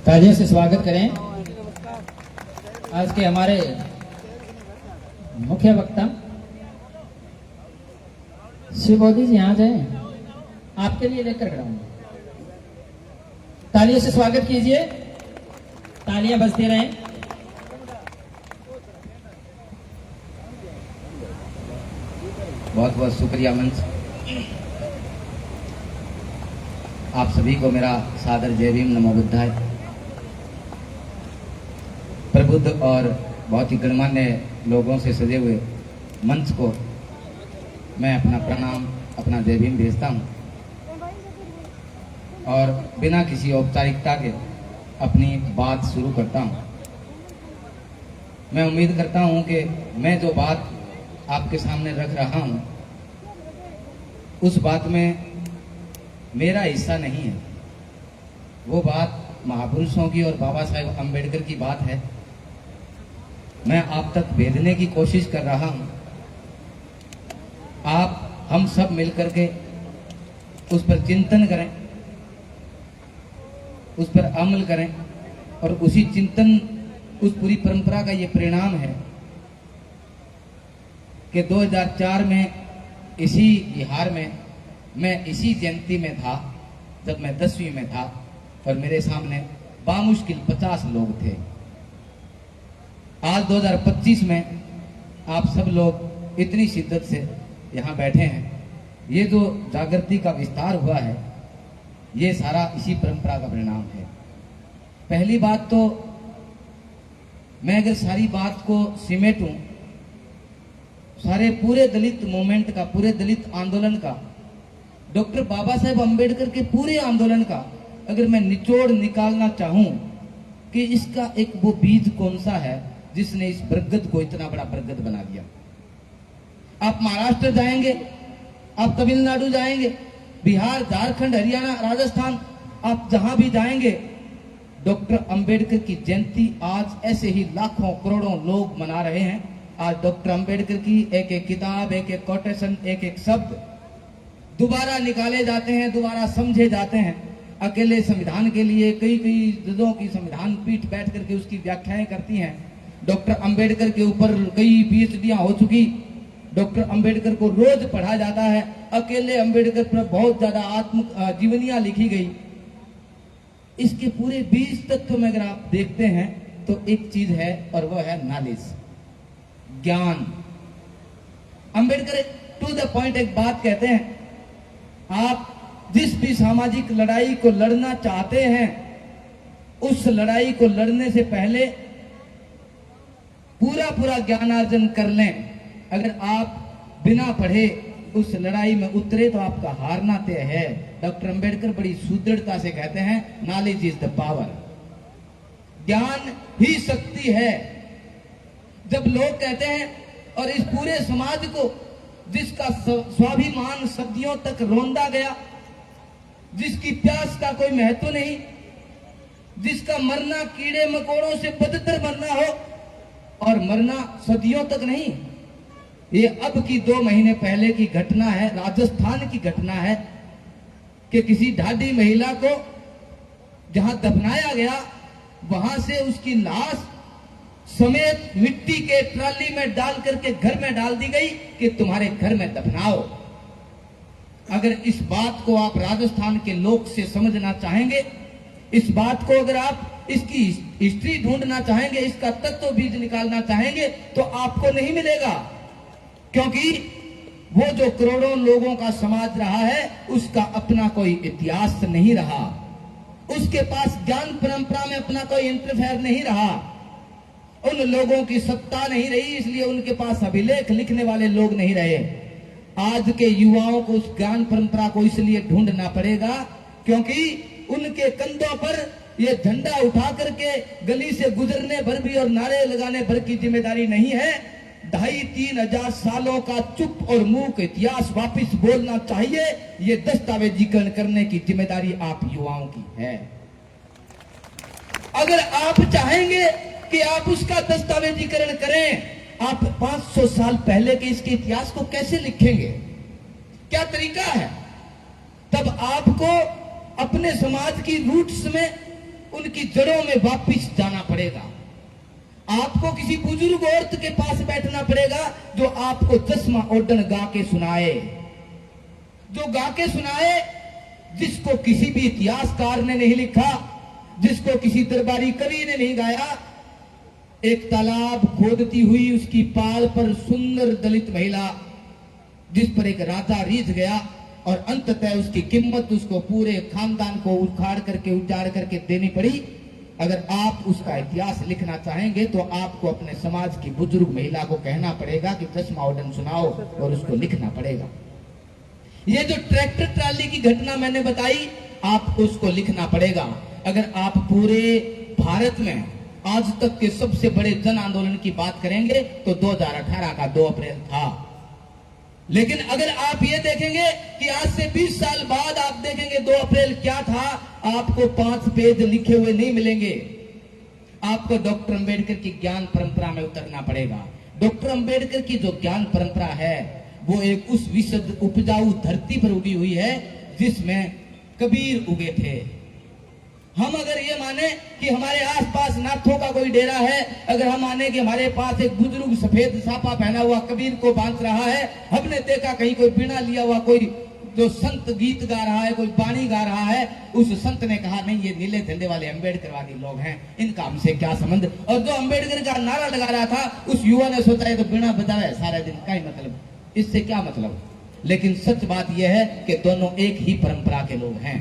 तालियों से स्वागत करें आज के हमारे मुख्य वक्ता शिव मोदी जी। यहाँ जाए, आपके लिए लेकर खड़ा हूं। तालियों से स्वागत कीजिए, तालियां बजती रहें। बहुत बहुत शुक्रिया मंच। आप सभी को मेरा सादर जय भीम, नमो बुद्धाय। प्रबुद्ध और बहुत ही गणमान्य लोगों से सजे हुए मंच को मैं अपना प्रणाम, अपना जय भीम भेजता हूं और बिना किसी औपचारिकता के अपनी बात शुरू करता हूं। मैं उम्मीद करता हूं कि मैं जो बात आपके सामने रख रहा हूं उस बात में मेरा हिस्सा नहीं है। वो बात महापुरुषों की और बाबा साहेब अम्बेडकर की बात है। मैं आप तक भेजने की कोशिश कर रहा हूं। आप हम सब मिलकर के उस पर चिंतन करें, उस पर अमल करें और उसी चिंतन, उस पूरी परंपरा का ये परिणाम है कि 2004 में इसी बिहार में मैं इसी जयंती में था जब मैं 10वीं में था और मेरे सामने बामुश्किल 50 लोग थे। आज 2025 में आप सब लोग इतनी शिद्दत से यहाँ बैठे हैं। ये जो जागृति का विस्तार हुआ है ये सारा इसी परंपरा का परिणाम है। पहली बात तो मैं अगर सारी बात को सिमेटूं, सारे पूरे दलित मूवमेंट का, पूरे दलित आंदोलन का, डॉक्टर बाबा साहेब अम्बेडकर के पूरे आंदोलन का अगर मैं निचोड़ निकालना चाहूं कि इसका एक वो बीज कौन सा है जिसने इस बरगद को इतना बड़ा बरगद बना दिया। आप महाराष्ट्र जाएंगे, आप तमिलनाडु जाएंगे, बिहार, झारखंड, हरियाणा, राजस्थान, आप जहां भी जाएंगे डॉक्टर अंबेडकर की जयंती आज ऐसे ही लाखों करोड़ों लोग मना रहे हैं। आज डॉक्टर अंबेडकर की एक एक किताब, एक एक कोटेशन, एक एक शब्द दोबारा निकाले जाते हैं, दोबारा समझे जाते हैं। अकेले संविधान के लिए कई कई जजों की संविधान पीठ बैठ करके उसकी व्याख्याएं करती हैं। डॉक्टर अंबेडकर के ऊपर कई पीएचडियां हो चुकी। डॉक्टर अंबेडकर को रोज पढ़ा जाता है। अकेले अंबेडकर पर बहुत ज्यादा आत्म जीवनियां लिखी गई। इसके पूरे 20 तत्व में अगर आप देखते हैं तो एक चीज है और वो है नॉलेज, ज्ञान। अंबेडकर टू द पॉइंट एक बात कहते हैं, आप जिस भी सामाजिक लड़ाई को लड़ना चाहते हैं उस लड़ाई को लड़ने से पहले पूरा ज्ञानार्जन कर लें। अगर आप बिना पढ़े उस लड़ाई में उतरे तो आपका हारना तय है। डॉक्टर अंबेडकर बड़ी सुदृढ़ता से कहते हैं, नॉलेज इज द पावर, ज्ञान ही शक्ति है। जब लोग कहते हैं और इस पूरे समाज को जिसका स्वाभिमान सदियों तक रोंदा गया, जिसकी प्यास का कोई महत्व नहीं, जिसका मरना कीड़े मकोड़ों से बदतर मरना हो और मरना सदियों तक नहीं। ये अब की 2 महीने पहले की घटना है, राजस्थान की घटना है कि किसी ढाडी महिला को जहां दफनाया गया वहां से उसकी लाश समेत मिट्टी के ट्राली में डाल करके घर में डाल दी गई कि तुम्हारे घर में दफनाओ। अगर इस बात को आप राजस्थान के लोग से समझना चाहेंगे, इस बात को अगर आप इसकी हिस्ट्री ढूंढना चाहेंगे, इसका तत्व बीज निकालना चाहेंगे तो आपको नहीं मिलेगा। क्योंकि वो जो करोड़ों लोगों का समाज रहा है उसका अपना कोई इतिहास नहीं रहा, उसके पास ज्ञान परंपरा में अपना कोई इंटरफेयर नहीं रहा, उन लोगों की सत्ता नहीं रही, इसलिए उनके पास अभिलेख लिखने वाले लोग नहीं रहे। आज के युवाओं को उस ज्ञान परंपरा को इसलिए ढूंढना पड़ेगा क्योंकि उनके कंधों पर ये झंडा उठा करके गली से गुजरने भर भी और नारे लगाने भर की जिम्मेदारी नहीं है। 2,5-3 हजार सालों का चुप और मूक इतिहास वापिस बोलना चाहिए। ये दस्तावेजीकरण करने की जिम्मेदारी आप युवाओं की है। अगर आप चाहेंगे कि आप उसका दस्तावेजीकरण करें, आप 500 साल पहले के इसके इतिहास को कैसे लिखेंगे? क्या तरीका है, तब आपको अपने समाज की रूट्स में, उनकी जड़ों में वापस जाना पड़ेगा। आपको किसी बुजुर्ग औरत के पास बैठना पड़ेगा जो आपको चश्मा ओढ़न गा के सुनाए, जो गा के सुनाए, जिसको किसी भी इतिहासकार ने नहीं लिखा, जिसको किसी दरबारी कवि ने नहीं गाया। एक तालाब खोदती हुई उसकी पाल पर सुंदर दलित महिला, जिस पर एक राजा रीझ गया और अंततः उसकी कीमत उसको पूरे खानदान को उखाड़ करके उजाड़ करके देनी पड़ी। अगर आप उसका इतिहास लिखना चाहेंगे तो आपको अपने समाज की बुजुर्ग महिला को कहना पड़ेगा कि चश्मा ओढ़न सुनाओ और उसको लिखना पड़ेगा। ये जो ट्रैक्टर ट्राली की घटना मैंने बताई, आपको उसको लिखना पड़ेगा। अगर आप पूरे भारत में आज तक के सबसे बड़े जन आंदोलन की बात करेंगे तो 2018 का 2 अप्रैल था। लेकिन अगर आप ये देखेंगे कि आज से 20 साल बाद आप देखेंगे 2 अप्रैल क्या था, आपको 5 पेज लिखे हुए नहीं मिलेंगे। आपको डॉक्टर अंबेडकर की ज्ञान परंपरा में उतरना पड़ेगा। डॉक्टर अंबेडकर की जो ज्ञान परंपरा है वो एक उस विशुद्ध उपजाऊ धरती पर उगी हुई है जिसमें कबीर उगे थे। हम अगर ये माने कि हमारे आसपास नाथों का कोई डेरा है, अगर हम माने कि हमारे पास एक बुजुर्ग सफेद साफा पहना हुआ कबीर को बांध रहा है, हमने देखा कहीं कोई बीड़ा लिया हुआ कोई जो संत गीत गा रहा है, कोई बाणी गा रहा है, उस संत ने कहा नहीं ये नीले झंडे वाले अंबेडकरवादी लोग हैं, इनका हमसे क्या संबंध। और जो अंबेडकर का नारा लगा रहा था उस युवा ने सोचा है तो बीड़ा बजावे सारा दिन, क्या मतलब, इससे क्या मतलब। लेकिन सच बात यह है कि दोनों एक ही परंपरा के लोग हैं।